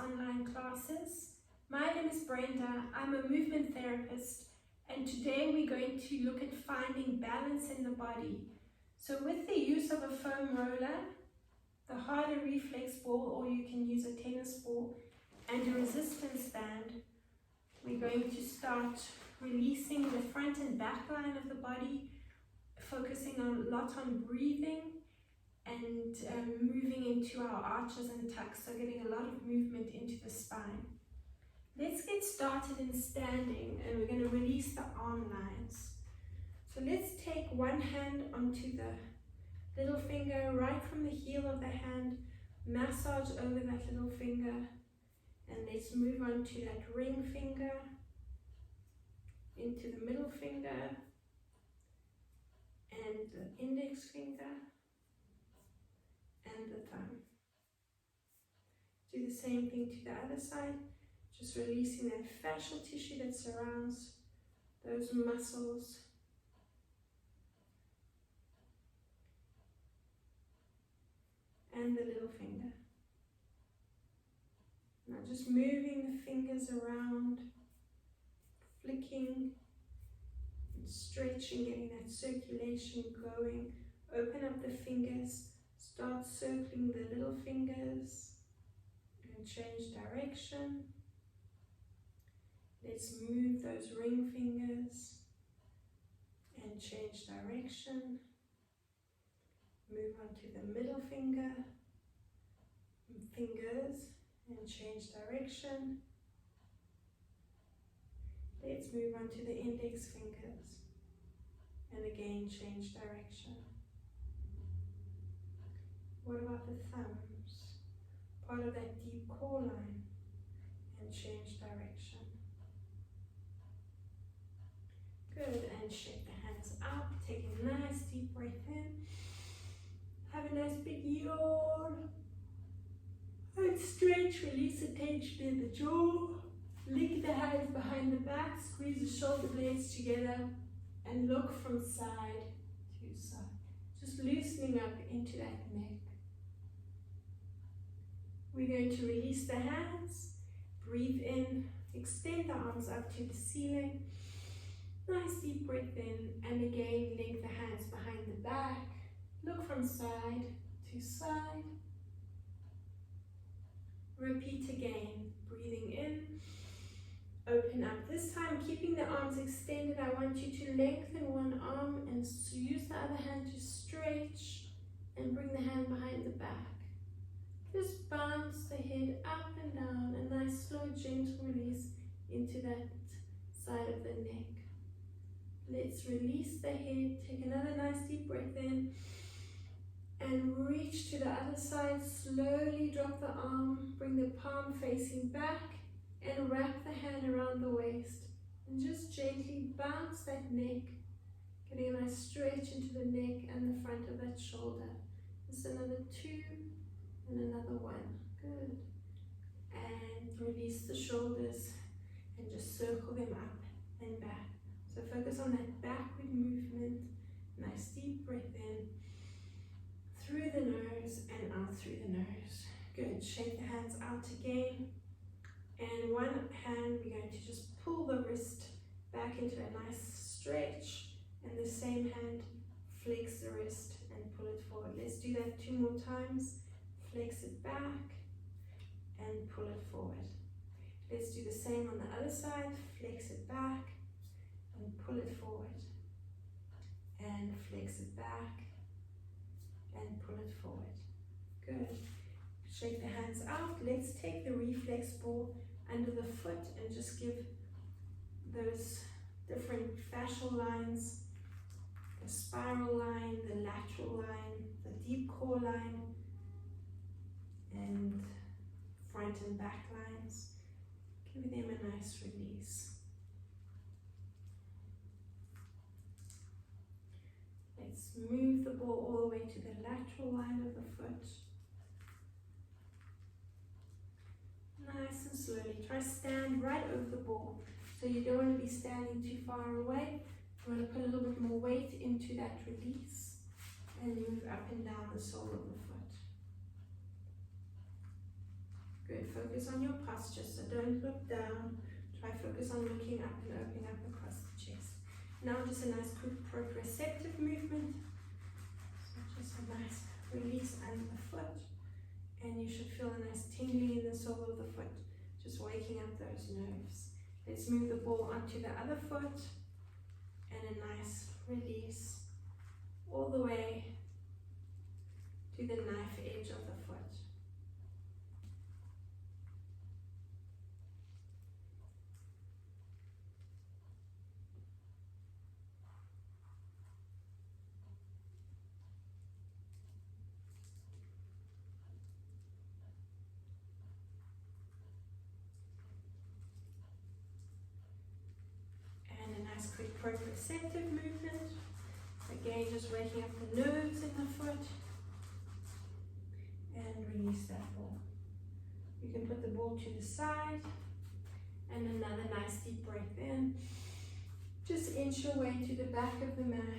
online classes. My name is Brenda, I'm a movement therapist, and today we're going to look at finding balance in the body. So with the use of a foam roller, the harder reflex ball, or you can use a tennis ball, and a resistance band, we're going to start releasing the front and back line of the body, focusing a lot on breathing and moving into our arches and tucks, so getting a lot of movement into the spine. Let's get started in standing, and we're going to release the arm lines. So let's take one hand onto the little finger, right from the heel of the hand, massage over that little finger, and let's move on to that ring finger, into the middle finger, and the index finger, and the thumb. Do the same thing to the other side, just releasing that fascial tissue that surrounds those muscles. And the little finger. Now just moving the fingers around, flicking and stretching, getting that circulation going. Open up the fingers, start circling the little fingers and change direction. Let's move those ring fingers and change direction. Move on to the middle fingers and change direction. Let's move on to the index fingers and again change direction. What about the thumbs? Part of that deep core line, and change direction. Good, and shake the hands up. Take a nice deep breath in. Have a nice big yawn. And stretch, release the tension in the jaw. Link the hands behind the back, squeeze the shoulder blades together, and look from side to side. Just loosening up into that neck. We're going to release the hands. Breathe in, extend the arms up to the ceiling. Nice deep breath in, and again link the hands behind the back. Look from side to side. Repeat again, breathing in, open up. This time, keeping the arms extended, I want you to lengthen one arm and use the other hand to stretch and bring the hand behind the back. Just bounce the head up and down, a nice slow gentle release into that side of the neck. Let's release the head, take another nice deep breath in, and reach to the other side. Slowly drop the arm, bring the palm facing back, and wrap the hand around the waist. And just gently bounce that neck, getting a nice stretch into the neck and the front of that shoulder. Just another 2 and another 1. Good. And release the shoulders and just circle them up and back. So focus on that backward movement. Nice deep breath in. Through the nose and out through the nose. Good. Shake the hands out again. And one hand, we're going to just pull the wrist back into a nice stretch. And the same hand, flex the wrist and pull it forward. Let's do that 2 more times. Flex it back and pull it forward. Let's do the same on the other side. Flex it back and pull it forward. And flex it back and pull it forward. Good. Shake the hands out. Let's take the reflex ball under the foot and just give those different fascial lines, the spiral line, the lateral line, the deep core line, and front and back lines. Give them a nice release. Let's move the ball all the way to the lateral line of the foot. Nice and slowly. Try stand right over the ball. So you don't want to be standing too far away. You want to put a little bit more weight into that release and move up and down the sole of the foot. Good, focus on your posture, so don't look down. Try focus on looking up and opening up across the chest. Now just a nice quick proprioceptive movement. So just a nice release under the foot. And you should feel a nice tingling in the sole of the foot, just waking up those nerves. Let's move the ball onto the other foot. And a nice release all the way to the knife edge of the foot. And a nice quick proprioceptive movement. Again, just waking up the nerves in the foot. And release that ball. You can put the ball to the side. And another nice deep breath in. Just inch your way to the back of the mat.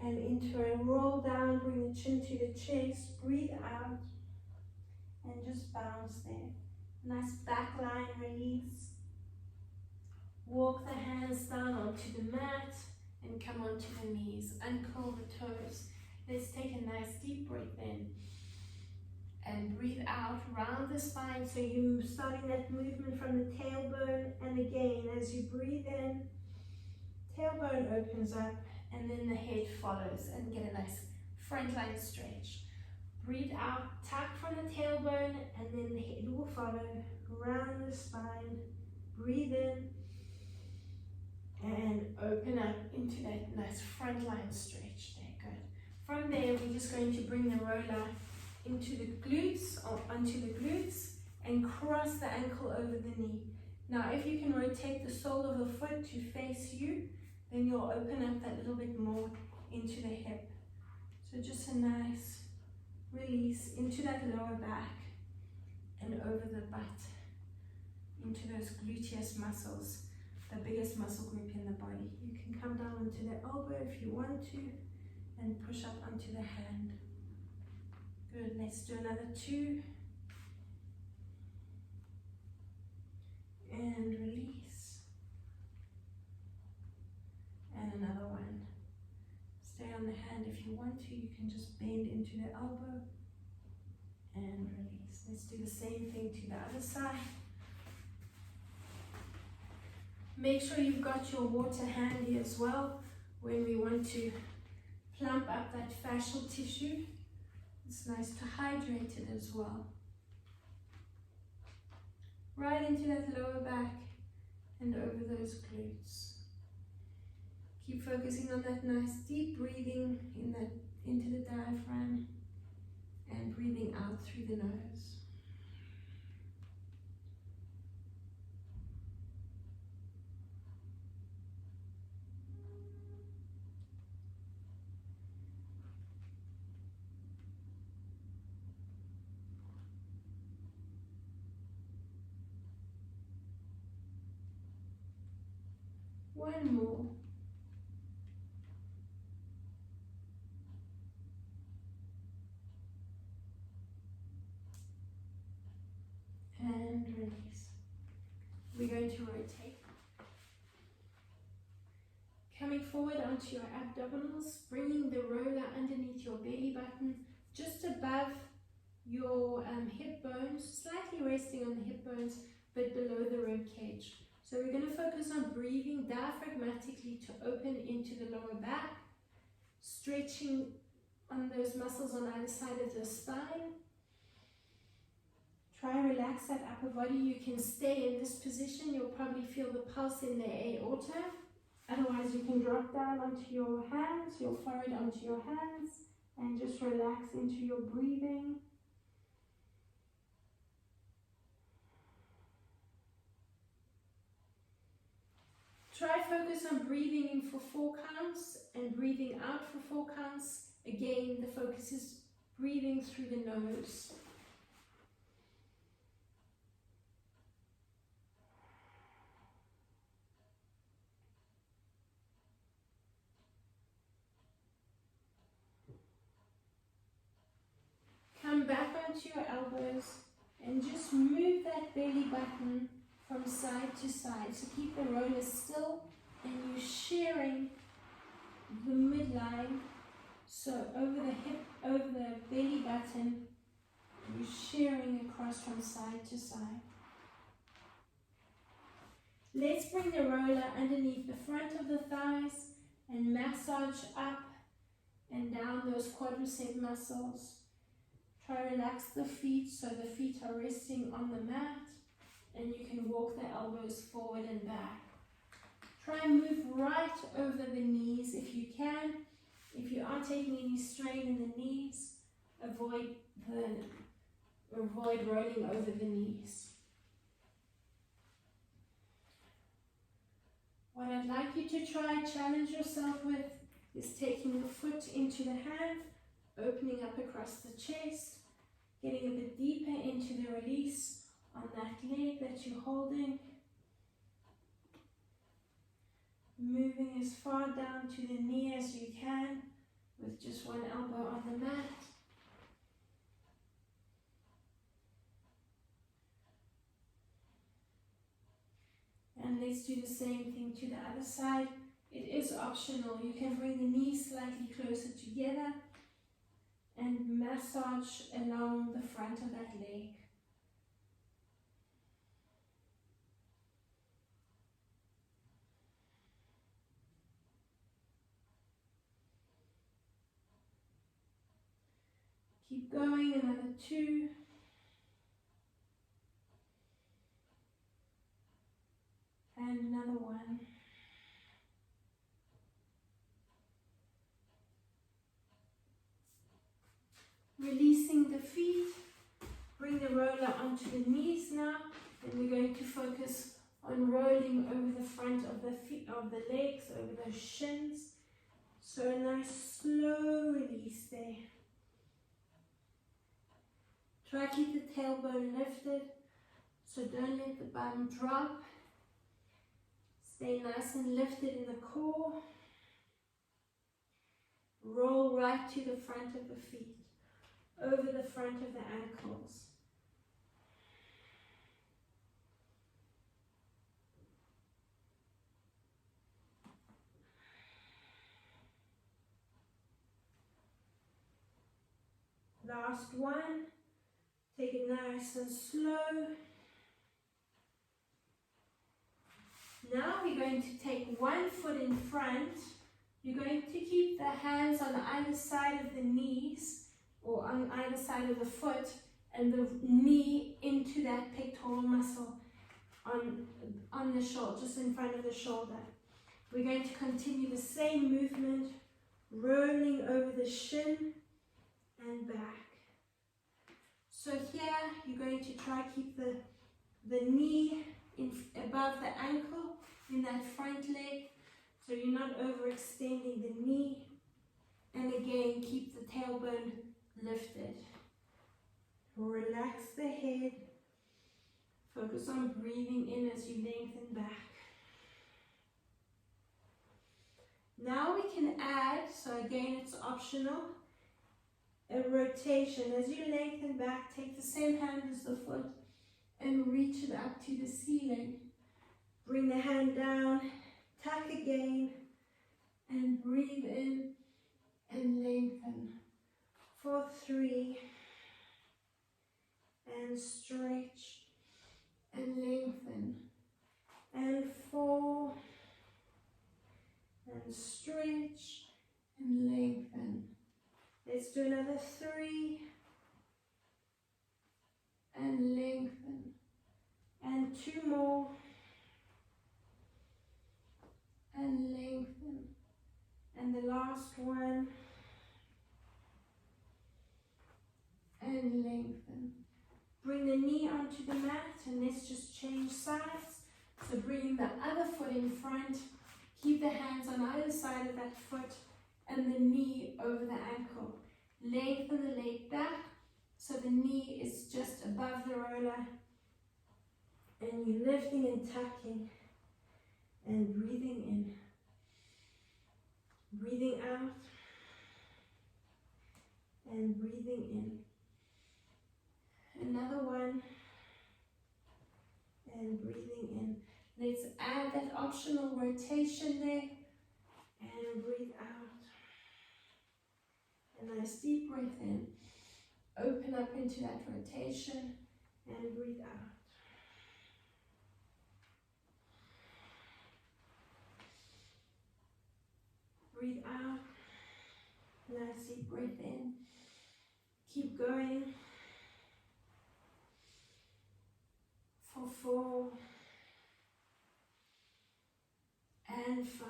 And into a roll down, bring the chin to the chest. Breathe out. And just bounce there. Nice back line release. Walk the hands down onto the mat and come onto the knees. Uncurl the toes. Let's take a nice deep breath in. And breathe out, round the spine. So you're starting that movement from the tailbone. And again, as you breathe in, tailbone opens up and then the head follows and get a nice front line stretch. Breathe out, tuck from the tailbone and then the head will follow, round the spine. Breathe in and open up into that nice front line stretch there, good. From there, we're just going to bring the roller into the glutes or onto the glutes and cross the ankle over the knee. Now, if you can rotate the sole of the foot to face you, then you'll open up that little bit more into the hip. So just a nice release into that lower back and over the butt, into those gluteus muscles, the biggest muscle group in the body. You can come down onto the elbow if you want to and push up onto the hand. Good, let's do another 2. And release. And another 1. Stay on the hand if you want to. You can just bend into the elbow and release. Let's do the same thing to the other side. Make sure you've got your water handy as well when we want to plump up that fascial tissue. It's nice to hydrate it as well. Right into that lower back and over those glutes. Keep focusing on that nice deep breathing into the diaphragm and breathing out through the nose. One more. And release. We're going to rotate. Coming forward onto your abdominals, bringing the roller underneath your belly button, just above your hip bones, slightly resting on the hip bones, but below the rib cage. So we're going to focus on breathing diaphragmatically to open into the lower back, stretching on those muscles on either side of the spine. Try and relax that upper body. You can stay in this position. You'll probably feel the pulse in the aorta. Otherwise, you can drop down onto your hands, your forehead onto your hands, and just relax into your breathing. Try focus on breathing in for 4 counts and breathing out for 4 counts. Again, the focus is breathing through the nose. Come back onto your elbows and just move the that belly button from side to side. So keep the roller still and you're shearing the midline. So over the hip, over the belly button, you're shearing across from side to side. Let's bring the roller underneath the front of the thighs and massage up and down those quadricep muscles. Try to relax the feet so the feet are resting on the mat and you can walk the elbows forward and back. Try and move right over the knees if you can. If you aren't taking any strain in the knees, avoid rolling over the knees. What I'd like you to try, challenge yourself with, is taking the foot into the hand, opening up across the chest, getting a bit deeper into the release on that leg that you're holding, moving as far down to the knee as you can with just one elbow on the mat. And let's do the same thing to the other side. It is optional. You can bring the knees slightly closer together and massage along the front of that leg. Keep going, another 2. And another 1. Releasing the feet, bring the roller onto the knees now, and we're going to focus on rolling over the front of the feet, of the legs, over those shins. So a nice slow release there. Try to keep the tailbone lifted, so don't let the bum drop. Stay nice and lifted in the core. Roll right to the front of the feet, over the front of the ankles. Last one. Take it nice and slow. Now we're going to take one foot in front. You're going to keep the hands on either side of the knees or on either side of the foot and the knee into that pectoral muscle on the shoulder, just in front of the shoulder. We're going to continue the same movement, rolling over the shin and back. So here you're going to try keep the knee above the ankle in that front leg, so you're not overextending the knee. And again, keep the tailbone lifted. Relax the head. Focus on breathing in as you lengthen back. Now we can add, so again it's optional, a rotation. As you lengthen back, take the same hand as the foot and reach it up to the ceiling. Bring the hand down, tuck again, and breathe in and lengthen. For 3, and stretch and lengthen. And 4, and stretch and lengthen. Let's do another 3, and lengthen. And 2 more, and lengthen. And the last one, and lengthen. Bring the knee onto the mat and let's just change sides. So bring the other foot in front, keep the hands on either side of that foot and the knee over the ankle. Lengthen the leg back so the knee is just above the roller, and you're lifting and tucking and breathing in. Breathing out and breathing in. Another one. and breathing in. Let's add that optional rotation there and breathe out. A nice deep breath in. Open up into that rotation and breathe out. Breathe out. Nice deep breath in. Keep going. For 4 and 5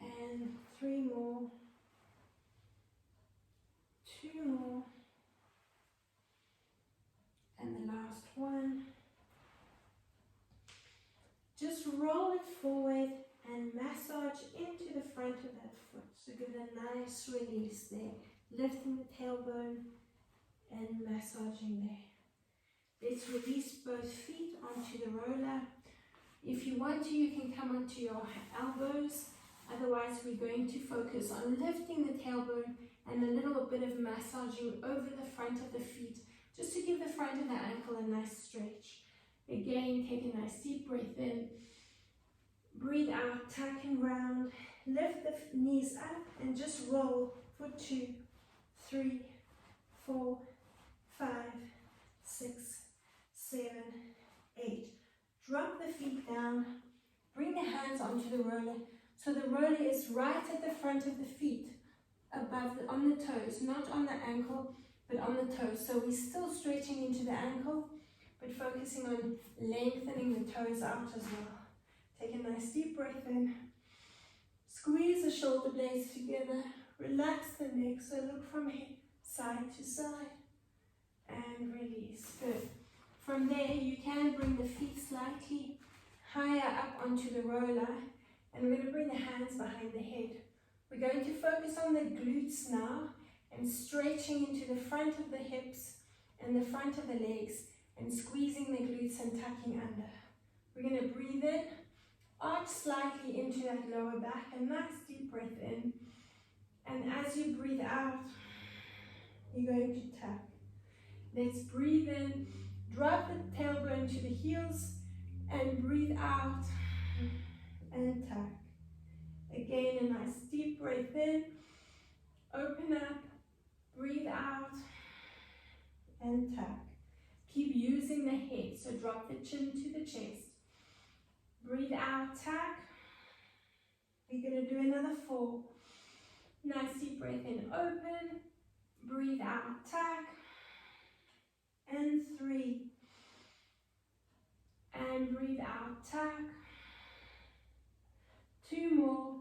and 3 more, 2 more, and the last one. Just roll it forward and massage into the front of that foot. So give it a nice release there, lifting the tailbone and massaging there. Let's release both feet onto the roller. If you want to, you can come onto your elbows. Otherwise, we're going to focus on lifting the tailbone and a little bit of massaging over the front of the feet, just to give the front of the ankle a nice stretch. Again, take a nice deep breath in. Breathe out, tuck and round. Lift the knees up and just roll for 2, 3, 4, 5, 6, 7, 8. Drop the feet down. Bring the hands onto the roller. So the roller is right at the front of the feet, on the toes, not on the ankle, but on the toes. So we're still stretching into the ankle, but focusing on lengthening the toes out as well. Take a nice deep breath in. Squeeze the shoulder blades together. Relax the neck, so look from side to side. And release. Good. From there, you can bring the feet slightly higher up onto the roller. And we're going to bring the hands behind the head. We're going to focus on the glutes now and stretching into the front of the hips and the front of the legs and squeezing the glutes and tucking under. We're going to breathe in, arch slightly into that lower back, a nice deep breath in. And as you breathe out, you're going to tuck. Let's breathe in, drop the tailbone to the heels and breathe out and tuck. Again, a nice deep breath in, open up, breathe out and tuck. Keep using the head, so drop the chin to the chest. Breathe out, tuck. We're going to do another 4. Nice deep breath in, open, breathe out, tuck. And 3. And breathe out, tuck. 2 more.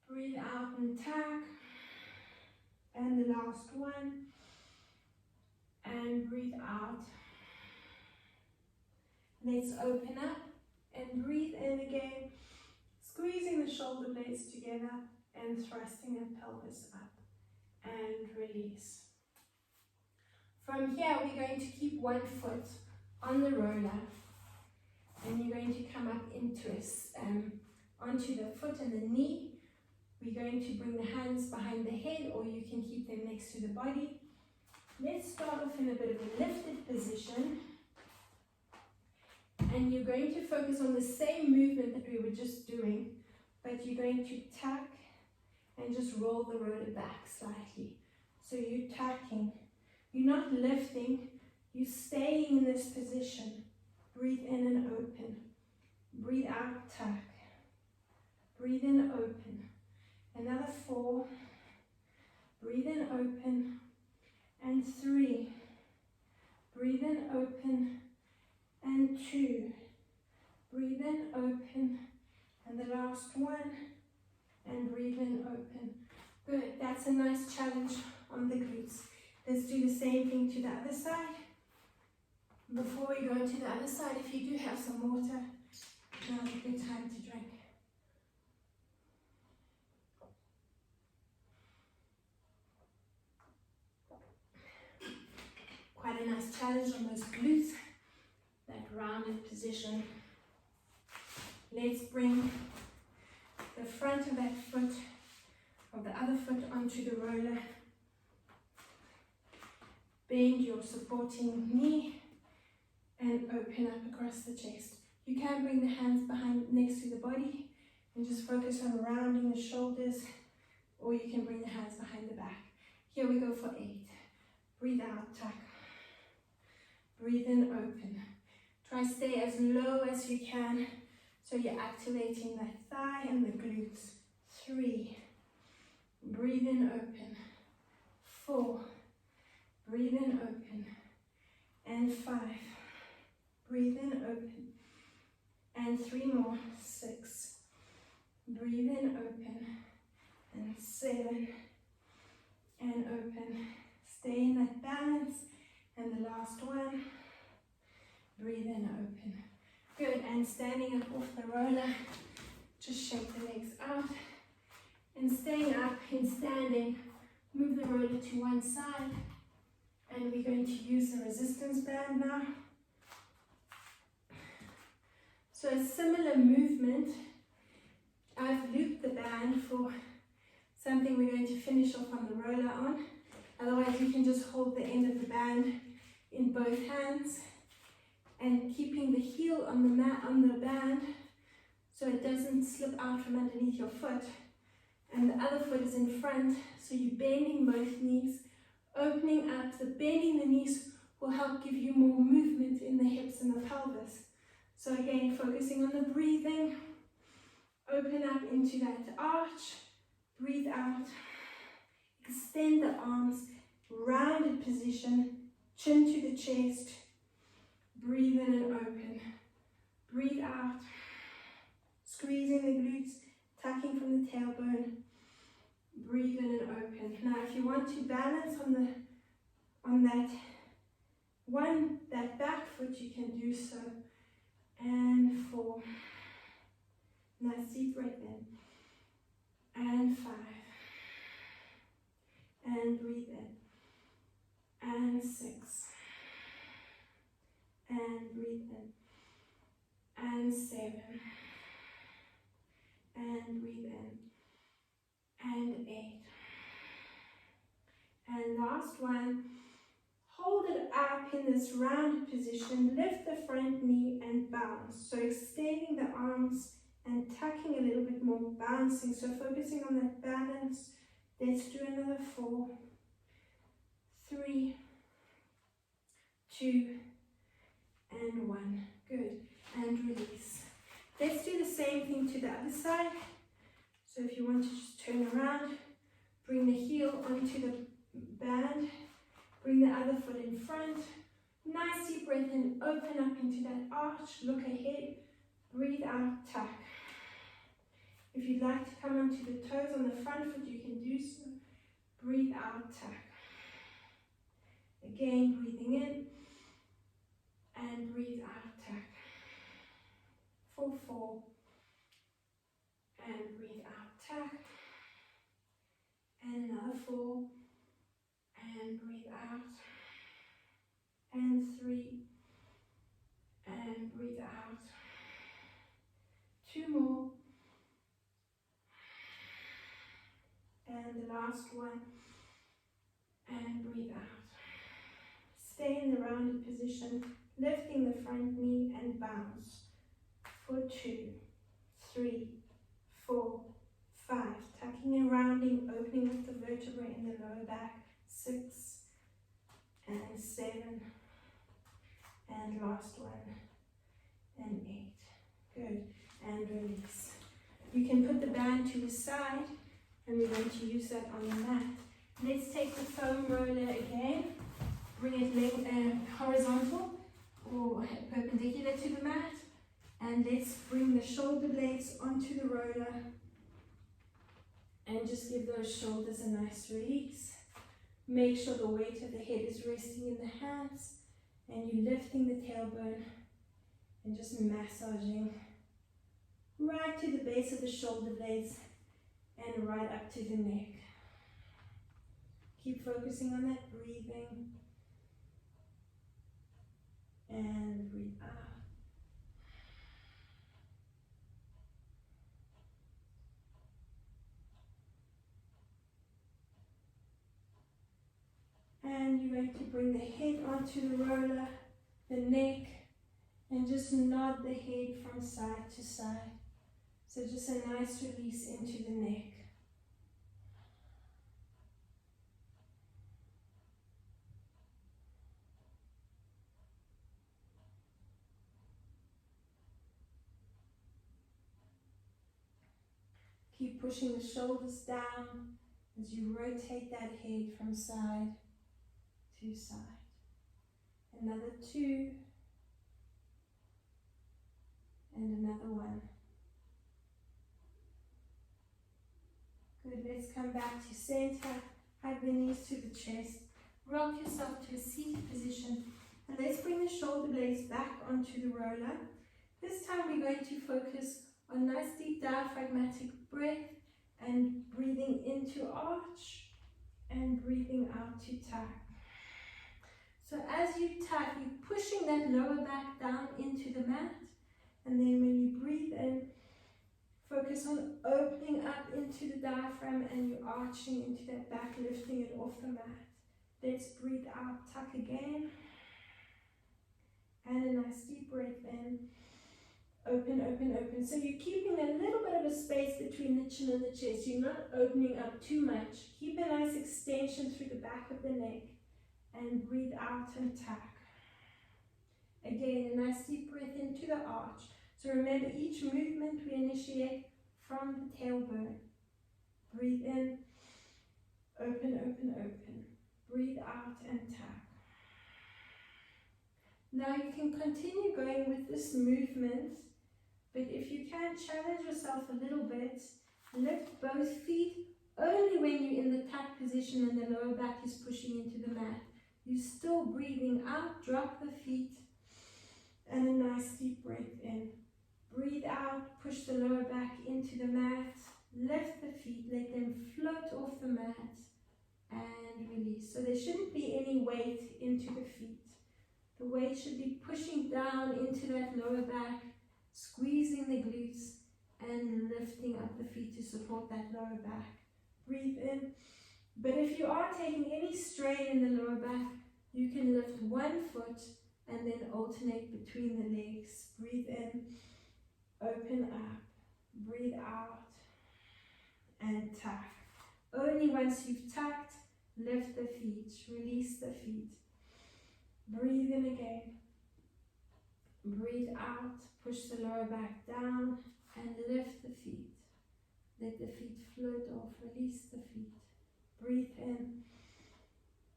Breathe out and tuck. And the last one. And breathe out. Let's open up and breathe in again, squeezing the shoulder blades together and thrusting the pelvis up. And release. From here, we're going to keep one foot on the roller, and you're going to come up into onto the foot and the knee. We're going to bring the hands behind the head, or you can keep them next to the body. Let's start off in a bit of a lifted position, and you're going to focus on the same movement that we were just doing, but you're going to tuck and just roll the roller back slightly. So you're tucking. You're not lifting, you're staying in this position. Breathe in and open. Breathe out, tuck. Breathe in, open. Another 4. Breathe in, open. And 3. Breathe in, open. And 2. Breathe in, open. And the last one. And breathe in, open. Good, that's a nice challenge on the glutes. Let's do the same thing to the other side. Before we go to the other side, if you do have some water, now's a good time to drink. Quite a nice challenge on those glutes, that rounded position. Let's bring the front of that foot, of the other foot, onto the roller. Bend your supporting knee and open up across the chest. You can bring the hands behind next to the body and just focus on rounding the shoulders, or you can bring the hands behind the back. Here we go for 8. Breathe out, tuck. Breathe in, open. Try stay as low as you can so you're activating that thigh and the glutes. 3. Breathe in, open. 4. Breathe in, open. And 5. Breathe in, open. And 3 more. 6. Breathe in, open. And 7. And open. Stay in that balance. And the last one. Breathe in, open. Good. And standing up off the roller, just shake the legs out. And staying up in standing, move the roller to one side. And we're going to use the resistance band now. So a similar movement. I've looped the band for something we're going to finish off on the roller on. Otherwise you can just hold the end of the band in both hands and keeping the heel on the mat, on the band, so it doesn't slip out from underneath your foot. And the other foot is in front, so you're bending both knees, opening up. The bending the knees will help give you more movement in the hips and the pelvis. So again, focusing on the breathing, open up into that arch, breathe out, extend the arms, rounded position, chin to the chest, breathe in and open, breathe out, squeezing the glutes, tucking from the tailbone, breathe in and open. Now if you want to balance on that back foot, you can do so. And 4. Nice deep breath in. And 5. And breathe in. And 6. And breathe in. And 7. And breathe in. And 8. And last one. Hold it up in this rounded position. Lift the front knee and bounce. So extending the arms and tucking a little bit more, bouncing. So focusing on that balance. Let's do another 4, 3, 2, and 1. Good. And release. Let's do the same thing to the other side. So if you want to just turn around, bring the heel onto the band, bring the other foot in front. Nice deep breath in, open up into that arch, look ahead, breathe out, tuck. If you'd like to come onto the toes on the front foot, you can do so. Breathe out, tuck. Again, breathing in and breathe out, tuck. For 4 and breathe out, tuck. And another 4 and breathe out. And 3 and breathe out. 2 more. And the last one, and breathe out. Stay in the rounded position, lifting the front knee and bounce. For 2, 3, 4, 5. Tucking and rounding, opening up the vertebrae in the lower back. 6 and 7. And last one, and 8. Good. And release. You can put the band to the side. And we're going to use that on the mat. Let's take the foam roller again. Bring it horizontal or perpendicular to the mat. And let's bring the shoulder blades onto the roller. And just give those shoulders a nice release. Make sure the weight of the head is resting in the hands. And you're lifting the tailbone and just massaging right to the base of the shoulder blades. And right up to the neck. Keep focusing on that breathing. And breathe out. And you're going to bring the head onto the roller, the neck, and just nod the head from side to side. So just a nice release into the neck. Keep pushing the shoulders down as you rotate that head from side to side. Another 2. And another 1. Good, let's come back to center. Hug the knees to the chest. Rock yourself to a seated position. And let's bring the shoulder blades back onto the roller. This time we're going to focus on nice deep diaphragmatic breath and breathing into arch and breathing out to tuck. So as you tuck, you're pushing that lower back down into the mat, and then when you breathe in, focus on opening up into the diaphragm and you're arching into that back, lifting it off the mat. Let's breathe out, tuck again, and a nice deep breath in. Open, open, open. So you're keeping a little bit of a space between the chin and the chest. You're not opening up too much. Keep a nice extension through the back of the neck and breathe out and tuck. Again, a nice deep breath into the arch. So remember, each movement we initiate from the tailbone. Breathe in, open, open, open. Breathe out and tuck. Now you can continue going with this movement, but if you can, challenge yourself a little bit. Lift both feet only when you're in the tuck position and the lower back is pushing into the mat. You're still breathing out, drop the feet, and a nice deep breath in. Breathe out, push the lower back into the mat, lift the feet, let them float off the mat, and release. So there shouldn't be any weight into the feet. The weight should be pushing down into that lower back, squeezing the glutes, and lifting up the feet to support that lower back. Breathe in. But if you are taking any strain in the lower back, you can lift one foot and then alternate between the legs. Breathe in, open up, breathe out, and tuck. Only once you've tucked, lift the feet, release the feet. Breathe in again. Breathe out, push the lower back down and lift the feet. Let the feet float off, release the feet. Breathe in,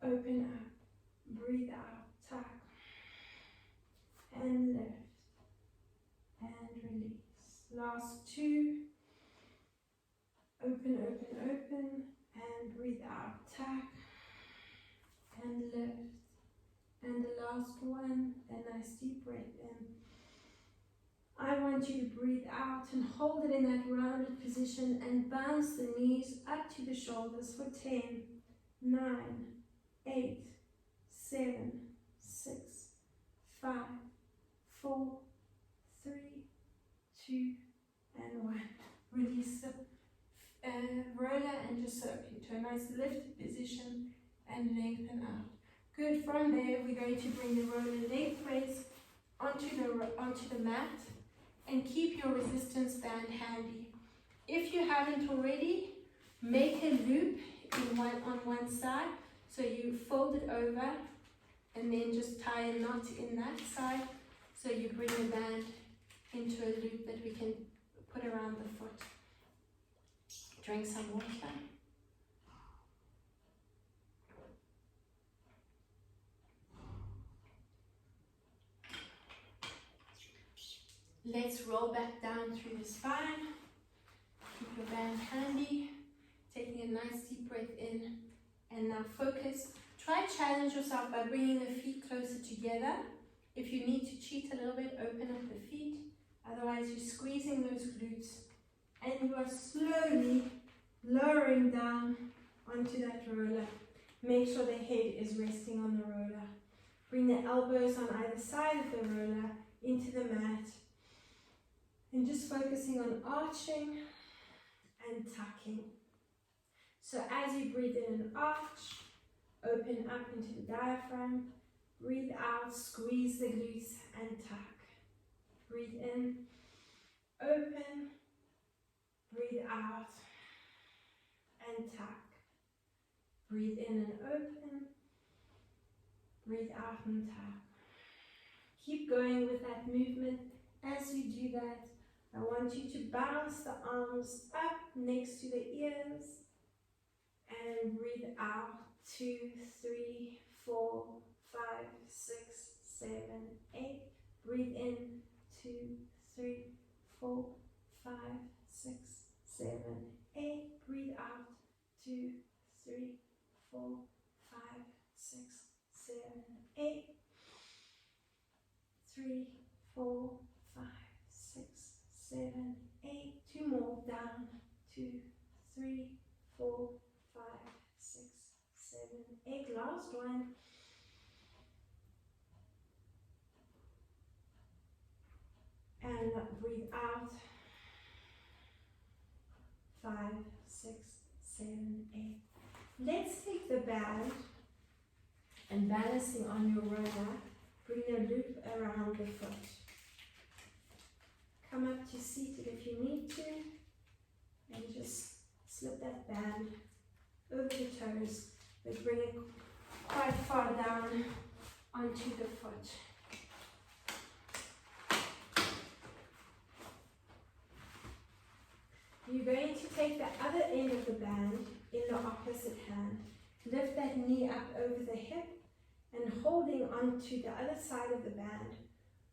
open up, breathe out, tuck, and lift, and release. Last 2. Open, open, open, and breathe out, tuck, and lift. And the last one, a nice deep breath in. I want you to breathe out and hold it in that rounded position and bounce the knees up to the shoulders for 10, 9, 8, 7, 6, 5, 4, 3, 2, and 1. Release the roller and just circle into a nice lifted position and lengthen out. Good. From there, we're going to bring the roller lengthways onto the mat and keep your resistance band handy. If you haven't already, make a loop on one side. So you fold it over and then just tie a knot in that side. So you bring the band into a loop that we can put around the foot. Drink some water. Let's roll back down through the spine. Keep your band handy. Taking a nice deep breath in. And now focus. Try challenge yourself by bringing the feet closer together. If you need to cheat a little bit, open up the feet. Otherwise, you're squeezing those glutes. And you are slowly lowering down onto that roller. Make sure the head is resting on the roller. Bring the elbows on either side of the roller into the mat. And just focusing on arching and tucking. So as you breathe in and arch, Open up into the diaphragm. Breathe out, squeeze the glutes and tuck. Breathe in, open, breathe out and tuck. Breathe in and open, breathe out and tuck. Keep going with that movement. As you do that, I want you to bounce the arms up next to the ears and breathe out. 2, 3, 4, 5, 6, 7, 8. Breathe in. 2, 3, 4, 5, 6, 7, 8. Breathe out. 2, 3, 4, 5, 6, 7, 8. 3, 4, 5, 6, 7, 8. 2 more. Down. 2, 3, 4, 5, 6, 7, 8. Last one. And breathe out. 5, 6, 7, 8. Let's take the band and balancing on your roller, bring a loop around the foot. Come up to seated if you need to, and just slip that band over the toes, but bring it quite far down onto the foot. You're going to take the other end of the band in the opposite hand. Lift that knee up over the hip and holding on to the other side of the band,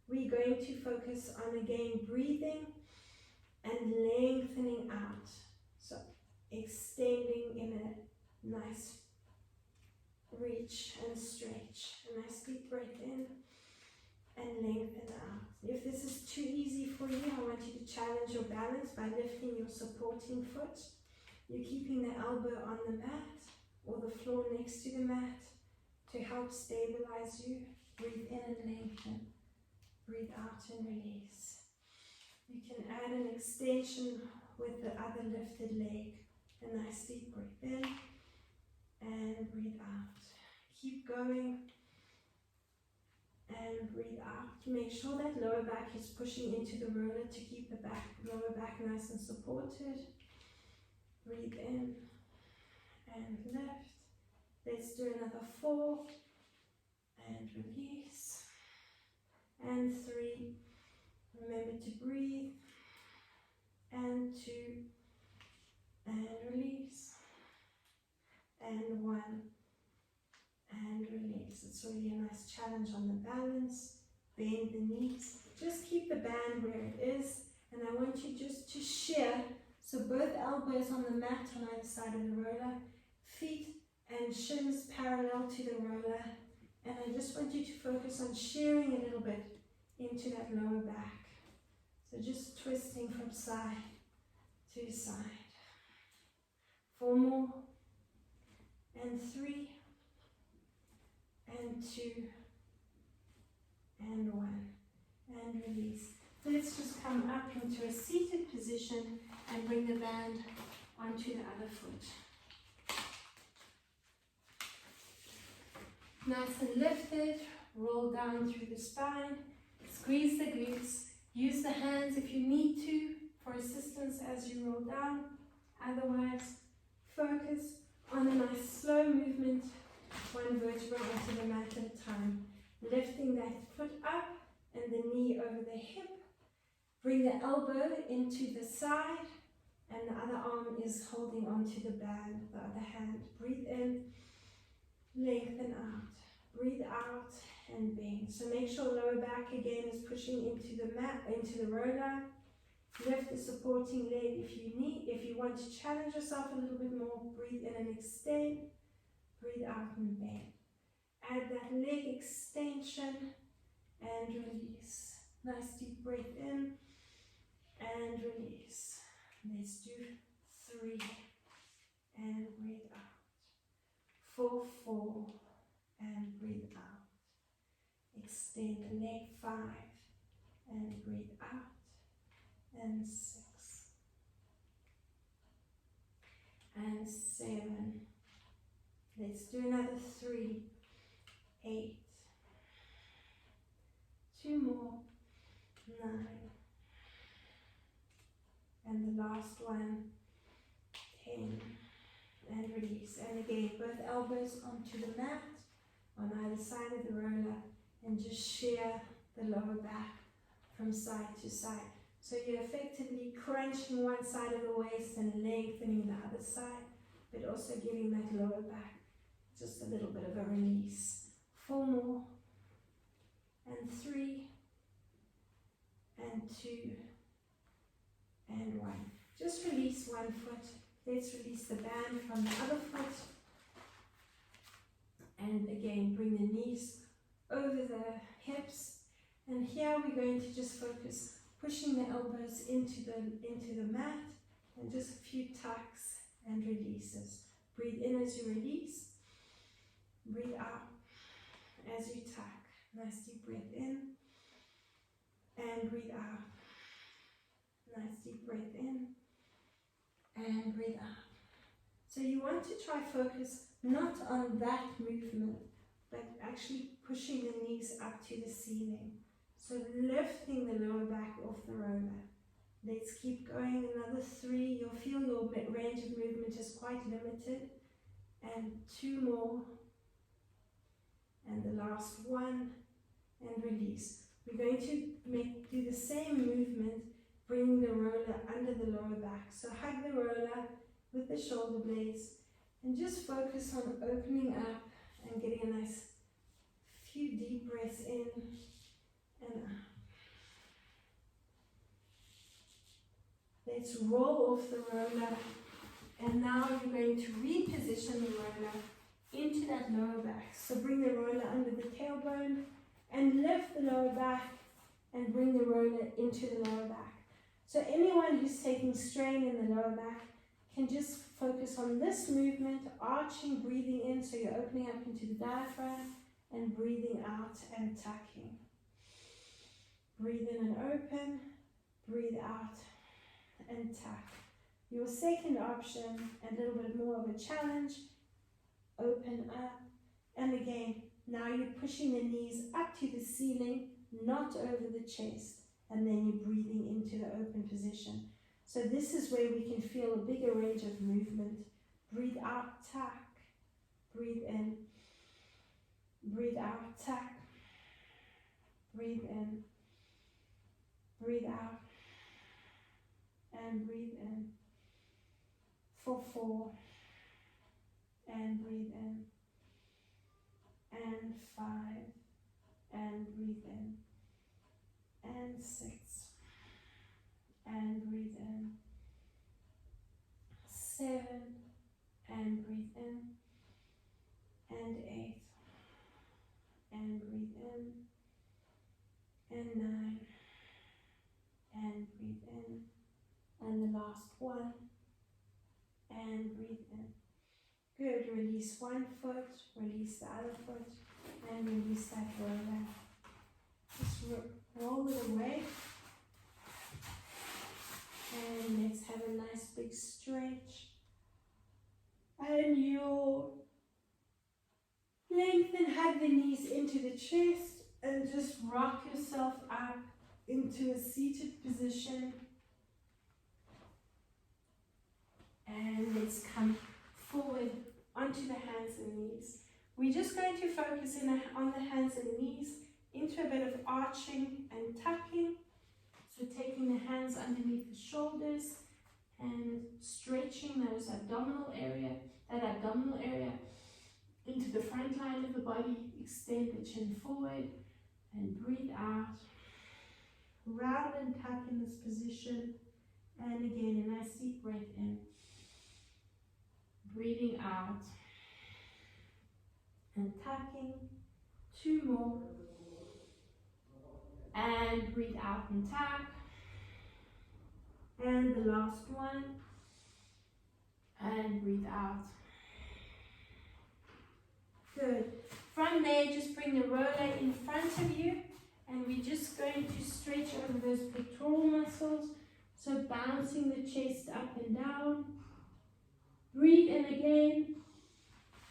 we're going to focus on again breathing and lengthening out. So extending in a nice reach and stretch. A nice deep breath in and lengthen out. If this is too easy for you, I want you to challenge your balance by lifting your supporting foot. You're keeping the elbow on the mat or the floor next to the mat to help stabilize you. Breathe in and lengthen. Breathe out and release. You can add an extension with the other lifted leg. A nice deep breath in and breathe out. Keep going and breathe out. Make sure that lower back is pushing into the roller to keep the lower back nice and supported. Breathe in and lift. Let's do another 4 and release. And 3. Remember to breathe. And 2 and release. And 1 and release. It's really a nice challenge on the balance. Bend the knees. Just keep the band where it is. And I want you just to shear. So both elbows on the mat on either side of the roller. Feet and shins parallel to the roller. And I just want you to focus on shearing a little bit into that lower back. So just twisting from side to side. 4 more. And 3. And 2. And 1. And release. Let's just come up into a seated position and bring the band onto the other foot. Nice and lifted, roll down through the spine, squeeze the glutes, use the hands if you need to for assistance as you roll down. Otherwise, focus on a nice slow movement, one vertebra onto the mat at a time. Lifting that foot up and the knee over the hip. Bring the elbow into the side and the other arm is holding onto the band, the other hand. Breathe in, lengthen out. Breathe out and bend. So make sure lower back again is pushing into the mat, into the roller. Lift the supporting leg if you need. If you want to challenge yourself a little bit more, breathe in and extend. Breathe out and bend. Add that leg extension and release. Nice deep breath in and release. Let's do 3 and breathe out. 4, 4 and breathe out. Extend the leg. 5 and breathe out. And 6 and 7. Let's do another 3, 8, 2 more, 9, and the last one, 10, and release. And again, both elbows onto the mat on either side of the roller, and just shear the lower back from side to side. So you're effectively crunching one side of the waist and lengthening the other side, but also giving that lower back just a little bit of a release. 4 more, and 3, and 2, and 1. Just release one foot. Let's release the band from the other foot. And again, bring the knees over the hips. And here we're going to just focus pushing the elbows into the mat, and just a few tucks and releases. Breathe in as you release. Breathe out as you tuck. Nice deep breath in. And breathe out. Nice deep breath in. And breathe out. So you want to try focus not on that movement, but actually pushing the knees up to the ceiling. So lifting the lower back off the roller. Let's keep going, another 3. You'll feel your range of movement is quite limited. And 2 more. And the last one. And release. We're going to do the same movement, bringing the roller under the lower back. So hug the roller with the shoulder blades, and just focus on opening up and getting a nice few deep breaths in and out. Let's roll off the roller, and now you're going to reposition the roller into that lower back. So bring the roller under the tailbone and lift the lower back and bring the roller into the lower back. So anyone who's taking strain in the lower back can just focus on this movement, arching, breathing in, so you're opening up into the diaphragm, and breathing out and tucking. Breathe in and open, breathe out and tuck. Your second option, a little bit more of a challenge, open up, and again, now you're pushing the knees up to the ceiling, not over the chest, and then you're breathing into the open position. So this is where we can feel a bigger range of movement. Breathe out, tuck. Breathe in. Breathe out, tuck. Breathe in. Breathe out. And breathe in. For 4. And breathe in. And 5. And breathe in. And 6. And breathe in. 7. And breathe in. And 8. And breathe in. And 9. And breathe in. And the last one. And breathe in. Good. Release one foot, release the other foot, and release that roller. Just roll it away. And let's have a nice big stretch. And you'll lengthen, hug the knees into the chest, and just rock yourself up into a seated position. And let's come forward onto the hands and knees. We're just going to focus on the hands and knees into a bit of arching and tucking. So taking the hands underneath the shoulders and stretching that abdominal area into the front line of the body. Extend the chin forward and breathe out. Round and tuck in this position. And again, a nice deep breath in. Breathing out. And tucking. 2 more. And breathe out and tuck. And the last one. And breathe out. Good. From there, just bring the roller in front of you. And we're just going to stretch over those pectoral muscles. So bouncing the chest up and down. Breathe in again.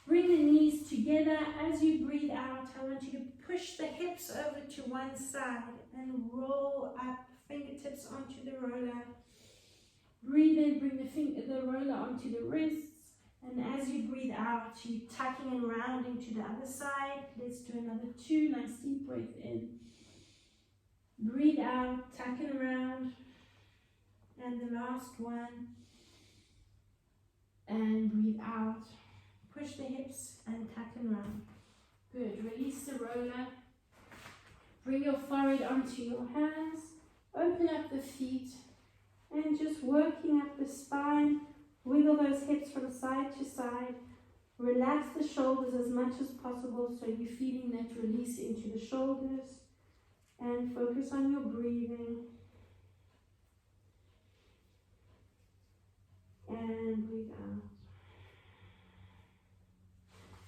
Breathe bring the knees together. As you breathe out, I want you to push the hips over to one side and roll up, fingertips onto the roller. Breathe in, bring the roller onto the wrists. And as you breathe out, you're tucking and rounding to the other side. Let's do another 2. Nice deep breath in. Breathe out, tuck and round. And the last one. And breathe out. Push the hips and tuck and round. Good. Release the roller. Bring your forehead onto your hands. Open up the feet. And just working up the spine. Wiggle those hips from side to side. Relax the shoulders as much as possible so you're feeling that release into the shoulders. And focus on your breathing. And breathe out.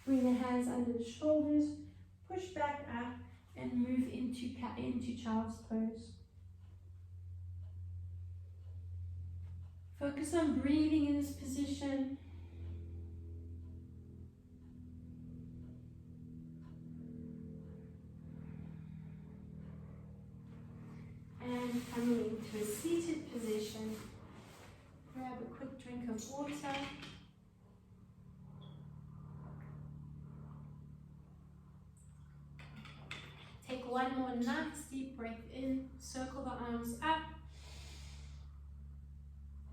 Bring the hands under the shoulders. Push back up and move into child's pose. Focus on breathing in this position. And coming into a seated position. Grab a quick drink of water. Take one more nice deep breath in. Circle the arms up.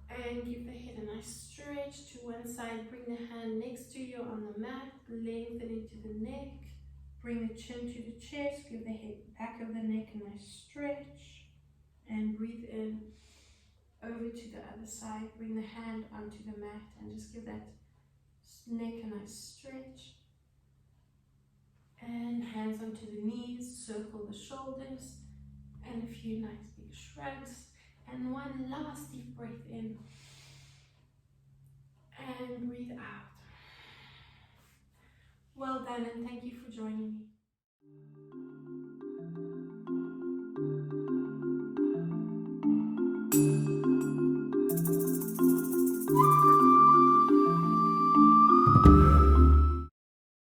And give the head a nice stretch to one side. Bring the hand next to you on the mat. Lengthen into the neck. Bring the chin to the chest. Give the head back of the neck a nice stretch. And breathe in. Over to the other side. Bring the hand onto the mat and just give that neck a nice stretch. And hands onto the knees. Circle the shoulders. And a few nice big shrugs. And one last deep breath in. And breathe out. Well done, and thank you for joining me.